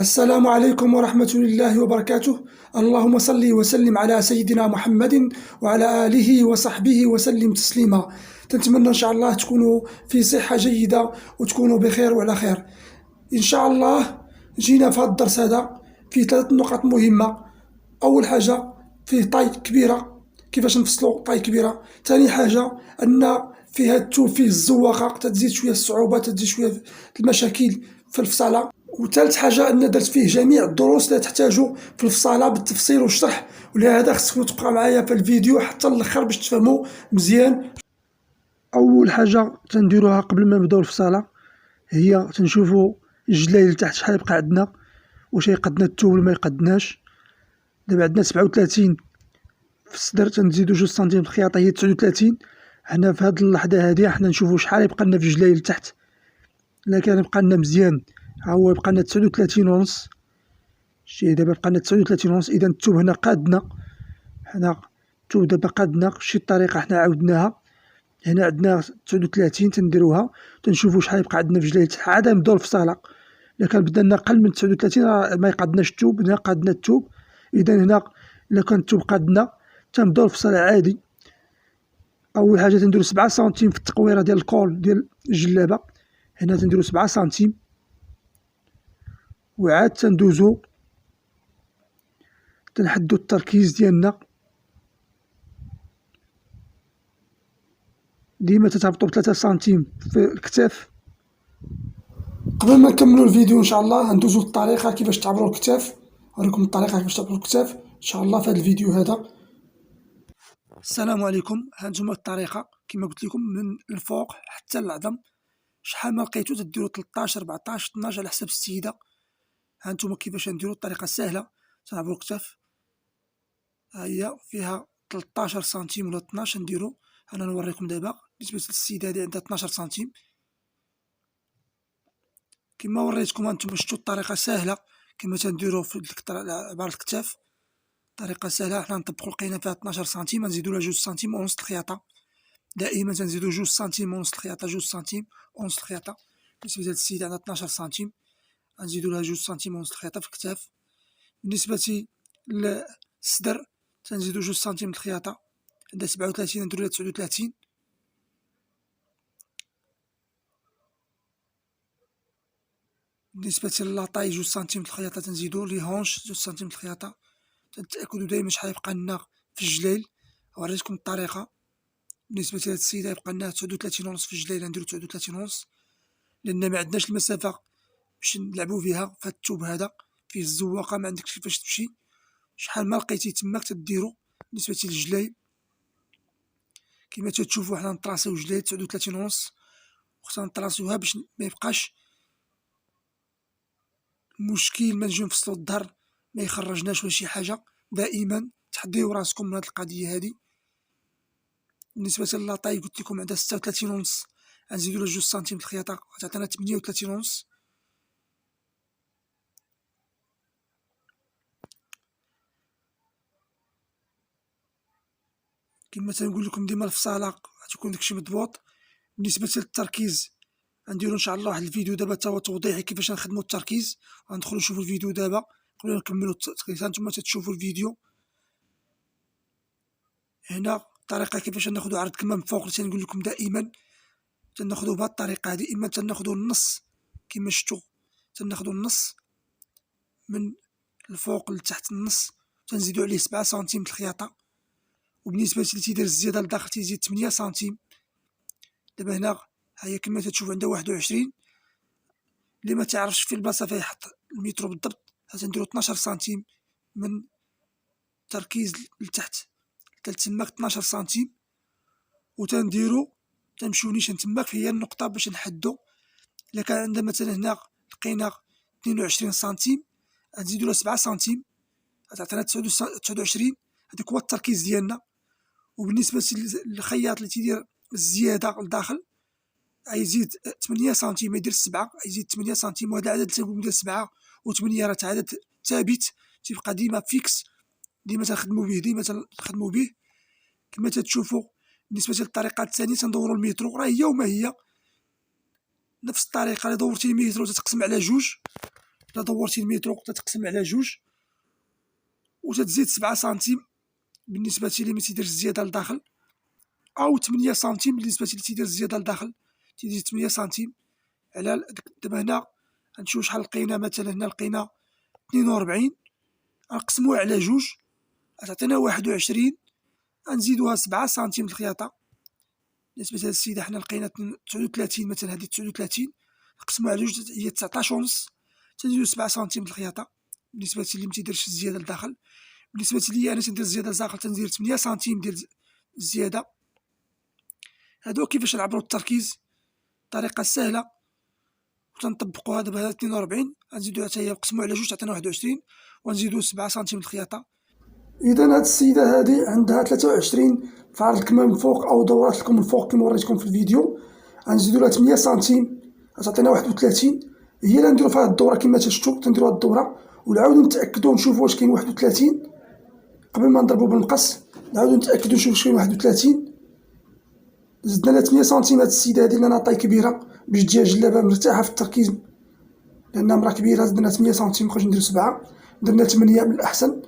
السلام عليكم ورحمة الله وبركاته. اللهم صل وسلم على سيدنا محمد وعلى آله وصحبه وسلم تسليما. تنتمنى إن شاء الله تكونوا في صحة جيدة وتكونوا بخير وعلى خير إن شاء الله. جينا في هذا الدرس هذا فيه 3 نقط مهمة. أول حاجة فيه طاي كبيرة، كيفاش نفصلوا طاي كبيرة. ثاني حاجة أن فيها التوب، فيه الزواقة تزيد شوية الصعوبة، تزيد شوية المشاكل في الفصالة. وثالث حاجة أن درت فيه جميع الدروس اللي تحتاجوا في الفصالة بالتفصيل والشرح، ولهذا خصكم تبقى معايا في الفيديو حتى الاخر باش تفهموا مزيان. أول حاجة تنديروها قبل ما نبداو الفصالة هي تنشوفوا الجلايل لتحت شحال يبقى عندنا، واش يقدنا التوب ولا ما يقدناش. دابا عندنا 37 في الصدر، تنزيدو 2 سنتيم الخياطة هي 39. حنا في هاد اللحظة هادي حنا نشوفو شحال يبقى لنا في الجلايل لتحت. إلا كان يبقى لنا مزيان ها هو يبقى لنا 39 ونص. شتي دابا بقى لنا 39 ونص، إذا التوب هنا قادنا. حنا التوب دابا قادنا بشي طريقة حنا عاودناها. هنا عندنا 39 تنديروها، تنشوفو شحال يبقى عندنا في الجلايل تحت عاد نبداو الفصالة. إلا كان بدلنا أقل من 39 راه ما يقادناش التوب. هنا قادنا التوب، إذا هنا إلا كان التوب قادنا تنبداو الفصالة عادي. أول حاجة تنديرو 7 سنتيم في التقويرة ديال الكول ديال الجلابة. هنا تنديرو 7 سنتيم، وعاد تندوزو تنحدو التركيز ديالنا. ديما تتهبطو ب3 سنتيم في الكتاف. قبل ما نكملو الفيديو إن شاء الله ندوزو للطريقة كيفاش تعبرو الكتاف. نوريكم الطريقة كيفاش تعبرو الكتاف إن شاء الله في هذا الفيديو هذا. السلام عليكم. هانتوما الطريقة كما قلت لكم من الفوق حتى للعظم. شحال ما لقيتو تديرو 13 14 12 على حساب السيدة. هانتوما كيفاش نديرو الطريقة سهلة. تعبرو الكتاف، ها هي فيها 13 سنتيم ولا 12 نديرو. أنا نوريكم دابا بالنسبة للسيدة هادي عندها 12 سنتيم. كما وريتكم هانتوما شفتو الطريقة سهلة كما تنديرو في عبارة الكتاف. طريقة سهلة. حنا نطبقو لقينا فيها 12 سنتيم نزيدولها 2 سنتيم ونص الخياطة. دائما تنزيدو 2 سنتيم ونص الخياطة، 2 سنتيم ونص الخياطة. بالنسبة للسيدة عندها 12 سنتيم غنزيدولها 2 سنتيم ونص الخياطة في الكتاف. بالنسبة للصدر تنزيدو 2 سنتيم الخياطة، عندها 37 نديرولها 39. بالنسبة للاطاي 2 سنتيم الخياطة تنزيدو. لي هونش 2 سنتيم الخياطة. تنتأكدو دايما شحال يبقى لنا في الجليل. وريتكم الطريقة. بالنسبة لهاد السيدة يبقى لنا 39 ونص في الجليل، نديرو 39 ونص لأن ما عندناش المسافة باش نلعبو فيها. في هاد التوب هذا فيه الزواقة ما عندكش كيفاش تمشي. شحال ما لقيتي تماك تديرو. بالنسبة للجلايل كيما تتشوفو حنا نطراسيو جلايل 39 ونص، وخصنا نطراسيوها باش ما يبقاش مشكل ما نجيو نفصلو الظهر ما يخرجناش ولا شي حاجة. دائما تحضيو راسكم من هاد القضية هادي. بالنسبة للاطاي قلت لكم عندها 36 ونص غنزيدولها 2 سنتيم الخياطة تعطينا 38 ونص. كما تنقول لكم ديما الفصالة غتكون داكشي مضبوط. بالنسبة للتركيز غنديرو ان شاء الله واحد الفيديو دابا تا هو توضيحي كيفاش نخدمو التركيز. غندخلو نشوفو الفيديو دابا قبل ما نكملو التركيز. هانتوما تتشوفو الفيديو. هنا الطريقة كيفاش ناخدو عرض كما من فوق اللي تنقول لكم دائما تناخدو بهاد الطريقة هادي. اما تناخدو النص كما شفتو، تناخدو النص من الفوق لتحت النص تنزيدو عليه 7 سنتيم الخياطة. وبالنسبة اللي تيدير الزيادة لداخل تيزيد 8 سنتيم. دابا هنا هي كما تتشوف عندها 21. اللي ما تعرفش في البلاصة فين يحط المترو بالضبط تنديرو 12 سنتيم من تركيز لتحت تماك 12 سنتيم. وتنديرو تنمشيو نيشان تماك هي النقطة باش نحدو. إلا كان عندنا مثلا هنا لقينا 22 سنتيم غنزيدو لها 7 سنتيم غتعطينا 29. هذاك هو التركيز ديالنا. وبالنسبة للخياط اللي تيدير الزيادة لداخل غيزيد 8 سنتيم يدير 7 يزيد 8 سنتيم. وهذا العدد اللي تنقول ديال 7 و8 راه عدد ثابت تيبقى ديما فيكس، ديما تنخدمو به كما تتشوفوا. بالنسبة للطريقة الثانية تندورو المترو راه هي وما هي نفس الطريقة. إلا دورتي المترو تتقسم على 2 إلا دورتي المترو تتقسم على جوج وتتزيد 7 سنتيم بالنسبة لي ملي تيدير الزيادة لداخل، أو 8 سنتيم بالنسبة لي تيدير الزيادة لداخل، تيدير 8 سنتيم على دابا هنا غنشوفو شحال لقينا. مثلا هنا لقينا 42 غنقسموها على جوج غتعطينا 21، غنزيدوها 7 سنتيم الخياطة. بالنسبة لهاد السيدة حنا لقينا 39 مثلا، هادي 39 نقسموها على جوج هي 19 ونص، تنزيدو 7 سنتيم الخياطة بالنسبة لي متيديرش الزيادة لداخل. بالنسبة ليا أنا تندير الزيادة لداخل تندير 8 سنتيم ديال الزيادة. هادو كيفاش نعبرو التركيز بطريقة سهلة وتنطبقوها. دابا هذا 42 غنزيدوها حتى هي نقسموها على جوج تعطينا 21، ونزيدو 7 سنتيم الخياطة. إذا هاد السيدة هادي عندها 23 في عرض الكمام من فوق أو دورات لكم من فوق كيما وريتكم في الفيديو، غنزيدو لها 8 سنتيم غتعطينا 31. هي اللي نديرو في هاد الدورة كيما تشفتو، تنديرو هاد الدورة ونعاودو نتأكدو نشوفو واش كاين 31 قبل ما نضربو بالمقص، نعاودو نتأكدو نشوفو واش كاين 31. زدنا لها 8 سنتيم هاد السيدة هادي لأنها طاي كبيرة باش تجي جلابة مرتاحة في التركيز، لأنها مرا كبيرة. زدنا 8 سنتيم مبقاوش نديرو 7، درنا 8 من الأحسن.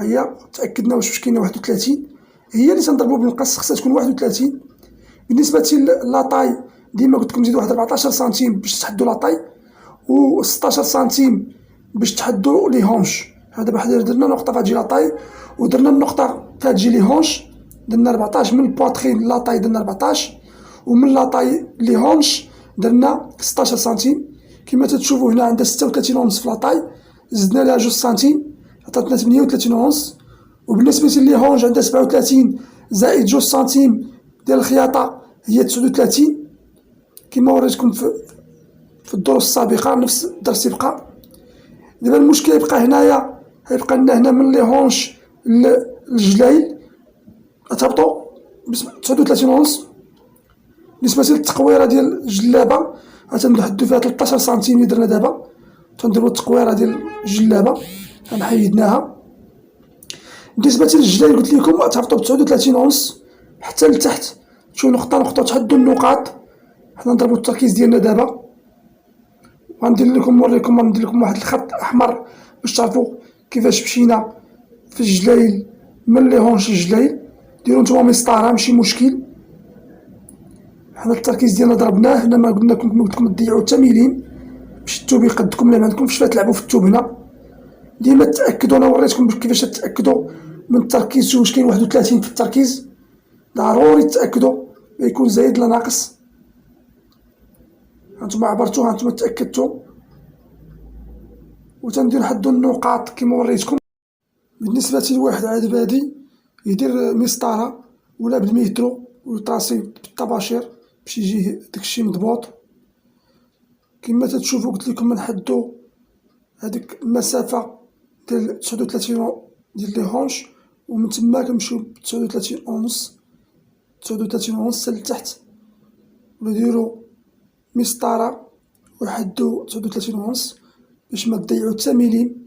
هي تأكدنا واش كاينة 31، هي اللي تنضربو بالمقص خصها تكون 31. بالنسبة لاطاي ديما قلتلكم نزيدو واحد 14 سنتيم باش تحدو لاطاي، و 16 سنتيم باش تحدو لي هونش. دابا حنا درنا نقطة فهتجي لاطاي ودرنا النقطة فهتجي لي هونش، درنا 14 من البواترين لاطاي درنا 14، ومن لاطاي لي هونش درنا 16 سنتيم. كيما تتشوفو هنا عندها 36 ونص في لاطاي، زدنا لها 2 سنتيم عطاتنا 38 ونص. وبالنسبة لي هونج عندها 37 زائد 2 سنتيم ديال الخياطة هي 39. كيما وريتكم في الدروس السابقة نفس الدرس يبقى. دابا المشكل يبقى هنايا، غيبقى لنا هنا من لي هونش للجلايل غتهبطو ب 39 ونص. بالنسبة للتقويرة ديال الجلابة غتنحدو فيها 13 سنتيم اللي درنا دابا، تنديرو التقويرة ديال الجلابة غنحيدناها. بالنسبة للجلايل قلت لكم غتهبطو ب 39 ونص حتى لتحت، شوفو نقطة نقطة تحدو النقاط. حنا نضربو التركيز ديالنا دابا، وغندير لكم نوريكم، غندير لكم واحد الخط أحمر باش تعرفو كيفاش مشينا في الجلايل من لي هونش للجلايل. ديرو نتوما مسطرة ماشي مشكل. حنا التركيز ديالنا ضربناه هنا، ما قلنا لكم تضيعو حتى مليم باش التوب يقدكم، لا معندكمش فيها تلعبو في التوب. هنا ديما تأكدو، أنا وريتكم كيفاش تأكدو من التركيز، شوفو واش كاين 31 في التركيز، ضروري تأكدو ما يكون زايد لا ناقص. هانتوما عبرتو، هانتوما تأكدتو، وتندير نحدو النقاط كيما وريتكم. بالنسبة لواحد عاد بادي يدير مسطرة ولا بالمترو ويطراسي بالطباشير باش يجيه داكشي مضبوط. كيما تتشوفو قلت لكم نحدو هاديك المسافة ديال 39 ديال لي هونش، ومن تما كنمشيو ب 39 ونص، 39 ونص لتحت، ونديرو مسطرة وحدو 39 ونص باش ما تضيعو حتى مليم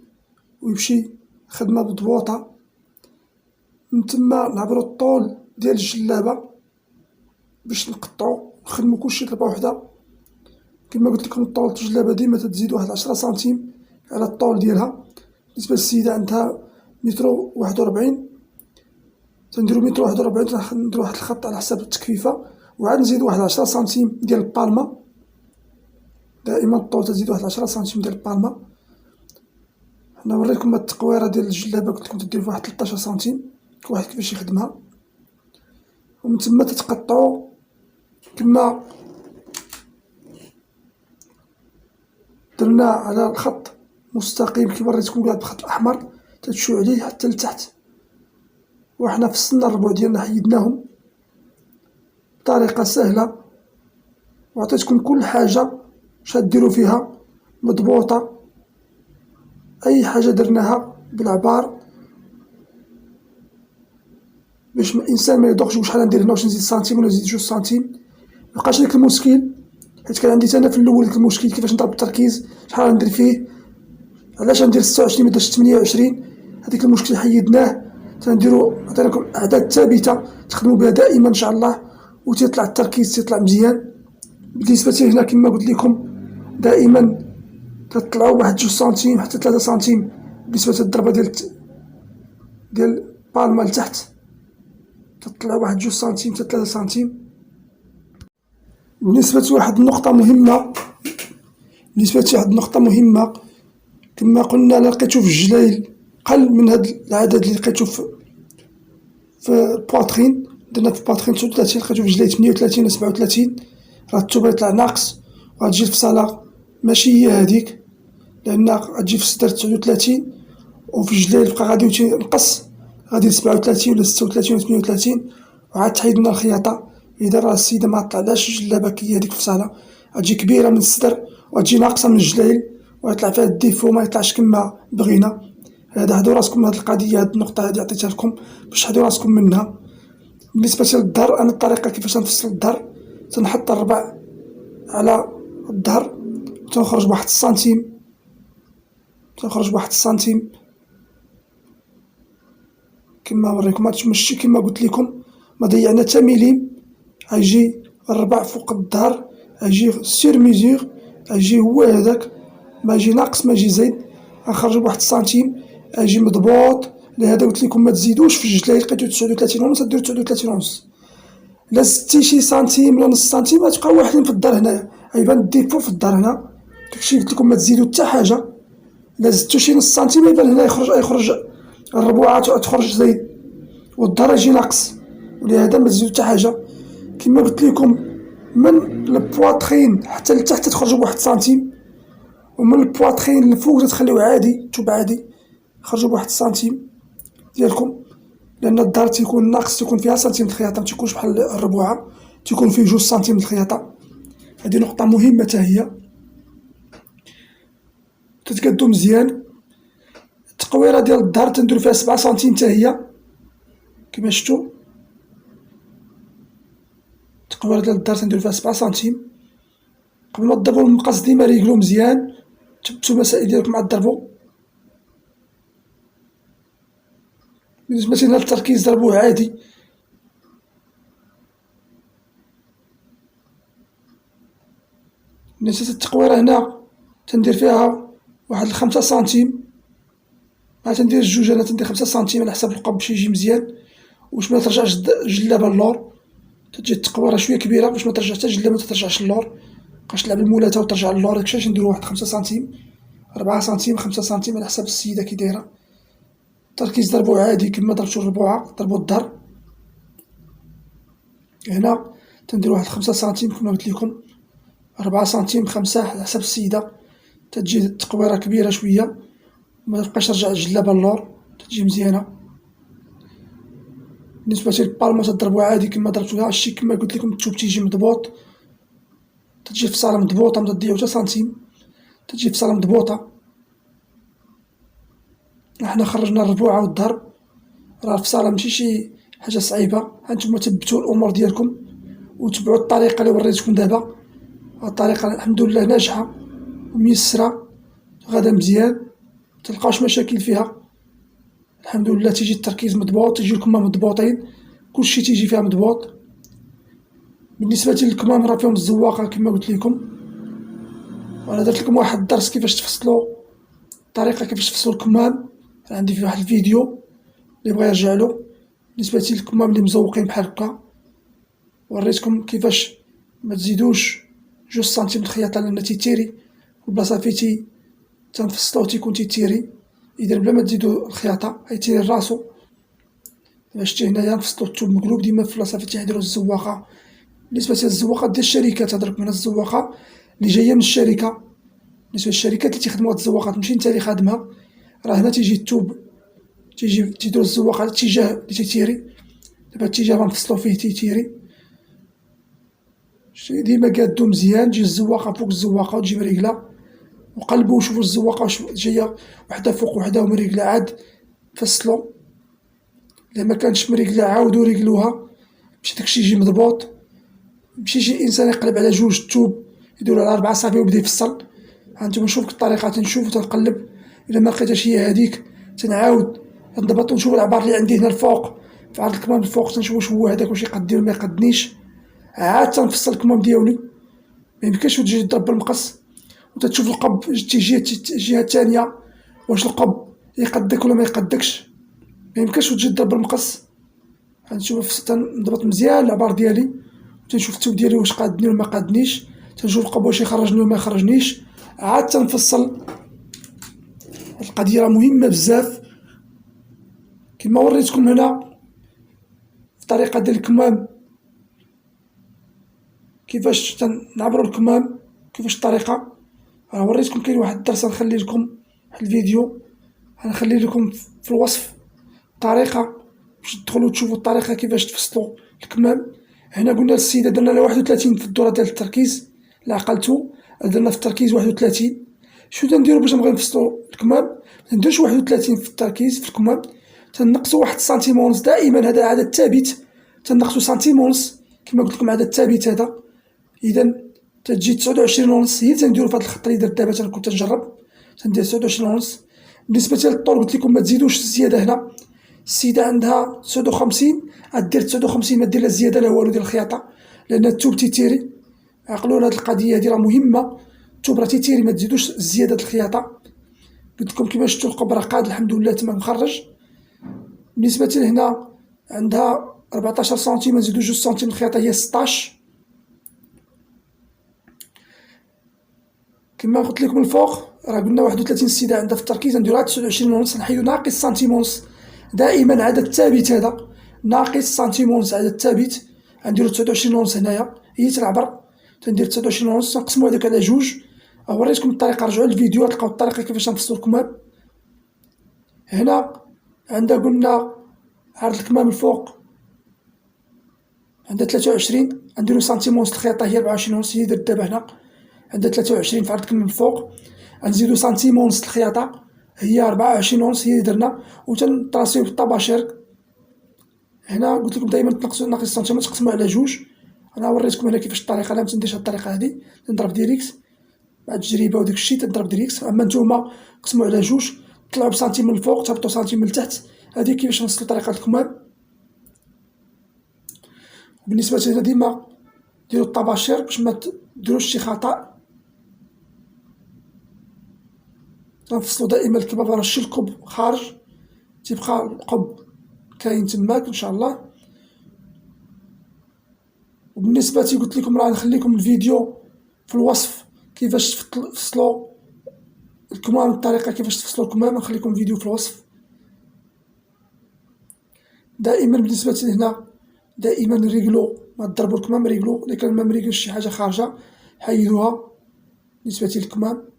ويمشي خدمة مضبوطة. من تما نعبرو الطول ديال الجلابة باش نقطعو نخدمو كلشي ضربة وحدة. كما قلت لكم الطول الجلابة ديما تزيد واحد 10 سنتيم على الطول ديالها. بالنسبة للسيدة عندها مترو 41، تنديرو مترو 41 نديرو واحد الخط على حساب التكفيفة، وعاد نزيدو واحد 10 سنتيم ديال البالمة. دائما الطول تزيد واحد 10 سنتيم ديال البالمة. حنا وريتكم هاد التقويرة ديال الجلابة قلت لكم تدير واحد 13 سنتيم، كل واحد كيفاش يخدمها. ومن تما تتقطعو كما درنا على الخط مستقيم كيما وريتكم كاع بخط احمر، تتشو عليه حتى لتحت. وحنا فصلنا الربع ديالنا حيدناهم بطريقة سهلة، وعطيتكم كل حاجة شاديرو فيها مضبوطة. أي حاجة درناها بالعبار باش الإنسان ما يدوخش وشحال ندير هنا، واش نزيد سنتيم ولا نزيد 2 سنتيم، ميبقاش داك المشكل. حيت كان عندي أنا في الأول داك المشكل كيفاش نضرب التركيز، شحال ندير فيه، علاش ندير 26 منديرش 28. هذيك المشكل حيدناه، تنديرو عطيناكم أعداد ثابتة تخدمو بها دائما إن شاء الله، وتيطلع التركيز تيطلع مزيان. بالنسبة هنا كما قلت لكم دائما تطلعو واحد 2 سنتيم حتى 3 سنتيم بالنسبة للضربة ديال البالمة لتحت، تطلعو واحد 2 سنتيم حتى 3 سنتيم. بالنسبة لواحد النقطة مهمة، كما قلنا لقيتو في الجلايل قل من هاد العدد اللي لقيتو في البواترين. درنا في البواترين 39، لقيتو في الجلايل 38 و 37، راه التوب يطلع ناقص وغتجي الفصالة ماشي هي هاديك، لأن غتجي في الصدر 39 وفي الجلايل بقى غادي ينقص، غادي 37 ولا 36 ولا 38 وعاد تحيد لنا الخياطة. إذا راه السيدة مطلعلاش جلابة كي هاديك الفصالة، غتجي كبيرة من الصدر وغتجي ناقصة من الجلايل ويطلع فيها الديفو ميطلعش كما بغينا. هذا حدو راسكم هاد القضية، هاد النقطة هادي عطيتها لكم باش تحدو راسكم منها. بالنسبة للظهر، أنا الطريقة كيفاش نفصل الظهر، تنحط الربع على الظهر وتنخرج بواحد السنتيم كما وريكم. ماشي كما قلت لكم ما ضيعنا حتى ميليم. غيجي الربع فوق الظهر، غيجي سير ميزور، غيجي هو هذاك، ما يجي ناقص ما يجي زايد، غنخرجو بواحد السنتيم، غيجي مضبوط. لهذا قلت لكم ما تزيدوش في الجلايل، لقيتو 39 ونص ديرو 39 ونص. لا زدتي شي سنتيم ولا نص سنتيم غتبقاو واحدين في الدار هنايا، غيبان الديفو في الدار هنا. داكشي قلت لكم ما تزيدو حتى حاجة. لا زدتو شي نص سنتيم يبان هنا يخرج الربوعات تخرج زايد والظهر يجي ناقص، ولهذا ما تزيدو حتى حاجة. كما قلت لكم من البواطخين حتى لتحت تخرجوا بواحد سنتيم، ومن البواطخين لفوق تخليوه عادي توب عادي خرجوا بواحد السنتيم ديالكم، لأن الظهر تيكون ناقص، تيكون فيها سنتيم د الخياطة، متيكونش بحال الربوعة تيكون فيه 2 سنتيم د الخياطة. هادي نقطة مهمة تا هي، تتقادو مزيان. التقويرة ديال الظهر تنديرو فيها 7 سنتيم تا هي كما شفتو. التقويرة ديال الظهر تنديرو فيها 7 سنتيم. قبل ما تضربو المقص ديما ريقلو مزيان، تبتو المسائل ديالكم عاد ضربو. بالنسبة لنا التركيز ضربوه عادي. بالنسبة للتقويرة هنا تندير فيها واحد 5 سنتيم، مع تندير الجوج أنا تندير 5 سنتيم على حساب القب باش يجي مزيان وباش مترجعش الجلابة اللور. تجي التقويرة شوية كبيرة باش مترجع حتى الجلابة متترجعش اللور، متبقاش تلعب المولاتة وترجع اللور. داكشي علاش نديرو واحد 5 سنتيم، 4 سنتيم، 5 سنتيم على حساب السيدة كي دايرة. التركيز ضربو عادي كما ضربتو الربوعة، ضربو الظهر. هنا تندير واحد 5 سنتيم كما قلت لكم، 4 سنتيم، 5 على حساب السيدة. تتجي التقويرة كبيرة شوية، متبقاش ترجع الجلابة اللور، تتجي مزيانة. بالنسبة للبالمة تضربو عادي كما ضربتوها، هادشي كما قلت لكم التوب تيجي مضبوط، تتجي الفصالة مضبوطة متضيعو حتى سنتيم، تتجي الفصالة مضبوطة. حنا خرجنا الربوعة والظهر، راه الفصالة ماشي شي حاجة صعيبة. هانتوما تبتو الأمور ديالكم وتبعو الطريقة اللي وريتكم دابا. الطريقة الحمد لله ناجحة وميسرة، غادا مزيان، متلقاوش مشاكل فيها الحمد لله. تيجي التركيز مضبوط، تيجي الكمام مضبوطين، كلشي تيجي فيها مضبوط. بالنسبة للكمام راه فيهم الزواقة كما قلت لكم، وأنا درت لكم واحد الدرس كيفاش تفصلو، الطريقة كيفاش تفصلو الكمام، عندي في واحد الفيديو اللي بغا يرجعلو. بالنسبة للكمام اللي مزوقين بحال هكا وريتكم كيفاش ما تزيدوش 2 سنتيم د الخياطة لأن تيتيري، والبلاصة فين تنفصلوه تيكون تيتيري. إذا بلا ما تزيدو الخياطة غيتيري راسو. دابا شتي هنايا نفصلو التوب مقلوب ديما في البلاصة فين تيحيدولو الزواقة. بالنسبة للزواقات ديال الشركات هضرك من الزواقة اللي جاية من الشركة. بالنسبة للشركات اللي تيخدمو هاد الزواقات ماشي نتا اللي خادمها، راه هنا تيجي التوب تيديرو الزواقة على الاتجاه اللي تيتيري. دابا الاتجاه غنفصلو فيه تيتيري، ديما قادو مزيان. تجي الزواقة فوق الزواقة وتجي مريقلة، وقلبو وشوفو الزواقة واش جاية وحدة فوق وحدة ومريقلة، عاد فصلو. إلا مكانتش مريقلة عاودو ريقلوها باش داكشي يجي مضبوط. ماشي شي إنسان يقلب على جوج التوب يديرو على 4 صافي ويبدا يفصل. هانتوما شوفوا الطريقة، تنشوف وتنقلب، إلا ملقيتهاش هي هاديك تنعاود نضبط ونشوف العبار اللي عندي هنا الفوق في عرض الكمام الفوق، تنشوف واش هو هداك واش يقدي ولا ميقدنيش، عاد تنفصل الكمام ديالي. ميمكنش تجي تضرب بالمقص وتتشوف القب تيجي الجهة الثانية واش القب يقدك ولا ما يقدكش. ميمكنش تجي تضرب بالمقص. غنشوف تنضبط مزيان العبار ديالي، تنشوف التوب ديالي واش قادني ولا ما قادنيش، تنشوف القب واش يخرجني ولا ما يخرجنيش، عاد تنفصل. القضية راه مهمة بزاف كما وريتكم هنا في الطريقة ديال الكمام، كيفاش تنعبرو الكمام، كيفاش الطريقة. راه وريتكم كاين واحد الدرس غنخلي لكم واحد الفيديو، غنخلي لكم في الوصف طريقة باش تدخلوا تشوفوا الطريقة كيفاش تفصلوا الكمام. هنا قلنا للسيدة درنا لها 31 في الدورة ديال التركيز، لا عقلتو درنا في التركيز 31. شنو تنديرو باش نبغيو نفصلو الكمام؟ منديروش 31 في التركيز في الكمام، تنقصو واحد سنتيم ونص. دائما هذا عدد ثابت، تنقصو سنتيم ونص كما قلت لكم، عدد ثابت هذا. إذا تتجي 29 ونص هي تنديرو في هاد الخط اللي درت دابا، كنت تنجرب تندير 29 ونص. بالنسبة للطول قلت لكم ما تزيدوش الزيادة. هنا السيدة عندها 59 غدير 59، ما دير لا زيادة لا والو ديال الخياطة، لأن الثوب تيتيري. عقلوا هاد القضية هادي راه مهمة، الثوب راه تيتيري، ما تزيدوش زيادة الخياطة. قلت لكم كيما شفتو القب راه قاد الحمد لله تما مخرج. بالنسبة لهنا عندها 14 سنتيم، نزيدو 2 سنتيم الخياطة هي 16. كما قلت لكم الفوق راه قلنا 31 السيدة عندها في التركيز، نديروها 29 ونص، نحيدو ناقص سنتيم ونص. دائما عدد ثابت هذا، ناقص سنتيم ونص عدد ثابت. غنديرو 29 ونص هنايا هي تنعبر، تندير 29 ونص، نقسمو هذاك على جوج. وريتكم الطريقة، رجعو للفيديو تلقاو الطريقة كيفاش نفصلو الكمام. هنا عندها قلنا عرض الكمام الفوق عندها 23، غنديرو سنتيم ونص الخياطة هي 24 ونص هي درت دابا هنا. عندها 23 في عرض الكمام الفوق، غنزيدو سنتيم ونص الخياطة هي 24 ونص هي درنا، و تنطراسيو بالطباشير. هنا قلت لكم دائما تنقصو ناقص سنتيم تقسمو على جوج. انا وريتكم هنا كيفاش الطريقة، انا متنديرش هاد الطريقة هادي، تنضرب ديريكس مع التجربة وداك الشي، تنضرب ديريكس. اما نتوما قسمو على جوج، طلعو بسنتيم من الفوق تهبطو سنتيم من التحت. هادي كيفاش نوصلو طريقة الكمام. بالنسبة لهنا ديما ديرو الطباشير باش ما ديروش شي خطأ. تنفصلو دائما الكمام، راه شي القب خارج تيبقى القب كاين تماك ان شاء الله. وبالنسبة قلت لكم راه نخليكم الفيديو في الوصف كيفاش تفصلوا الكمام، الطريقة كيفاش تفصلوا الكمام نخليكم فيديو في الوصف. دائما بالنسبة لهنا دائما ريقلو، ما تضربو الكمام ريقلو، إلا كان ما مريقلش شي حاجة خارجة حيدوها. بالنسبة للكمام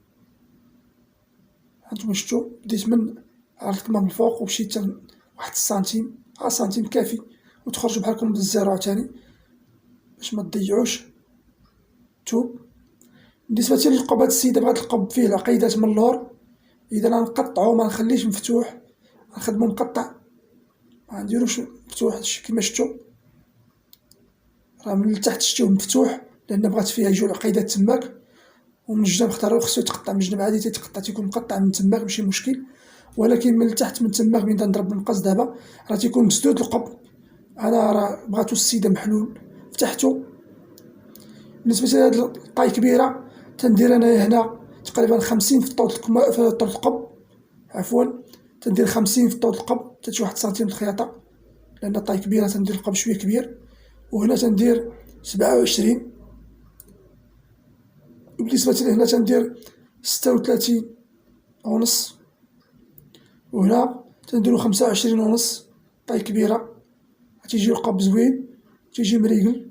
هانتوما شفتو بديت من عرض الكمام الفوق ومشيت واحد السنتيم، سنتيم كافي، وتخرجو بحالكم بالزيرو عاوتاني باش ما تضيعوش الثوب. بالنسبة للقب، هاد السيدة بغات القب فيه العقيدات من اللور، إذا غنقطعو ما نخليش مفتوح، غنخدمو مقطع، مغنديروش مفتوح كيما شفتو. راه من التحت شتوه مفتوح لأن بغات فيها يجيو العقيدات تماك، ومن الجناب خصو يتقطع من الجناب عادي، تيتقطع تيكون مقطع من تماك ماشي مشكل. ولكن من التحت من تماك مين تنضرب بالمقص دابا راه تيكون مسدود القب. أنا راه بغاتو السيدة محلول فتحتو. بالنسبة لهاد الطاي كبيرة تندير أنايا هنا تقريبا 50 في طول القب، عفوا تندير 50 في طول القب، تاتشي واحد سنتيم الخياطة لأن الطاي كبيرة، تندير القب شوية كبير. وهنا تندير 27. وبالنسبة لهنا تندير 36 ونص، وهنا تنديرو 25 ونص. طاي كبيرة تيجي القب زوين، تيجي مريقل.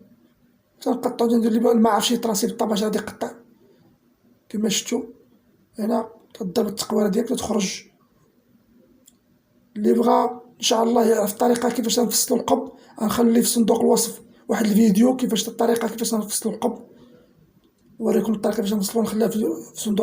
تنقطعو تندير لي معرفش يطراسي بالطباشة غادي يقطع كما شفتو. هنا تضرب التقويرة ديالك تخرج. اللي بغا ان شاء الله يعرف الطريقة كيفاش نفصلو القب، غنخلي في صندوق الوصف واحد الفيديو كيفاش الطريقة كيفاش نفصلو القب، نوريكم الطريقة كيفاش نفصلو، نخليها في صندوق